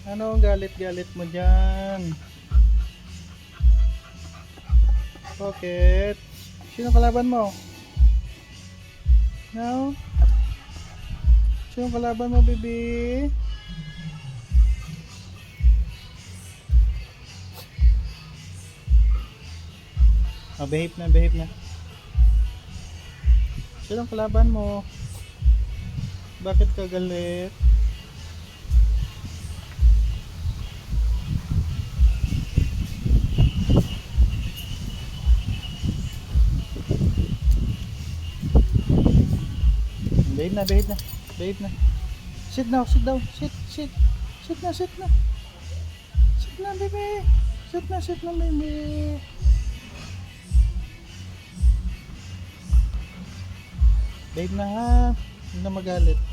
Ano ang galit-galit mo dyan? Bakit? Sino kalaban mo? No? Sino kalaban mo, baby? Oh, behave na, behave na. Sino kalaban mo? Bakit ka galit? Behave na, behave na. Behave na. Sit now, sit down. Sit, sit. Sit na, sit na. Sit na, baby. Sit na, baby. Behave na ha. Hindi na magalit.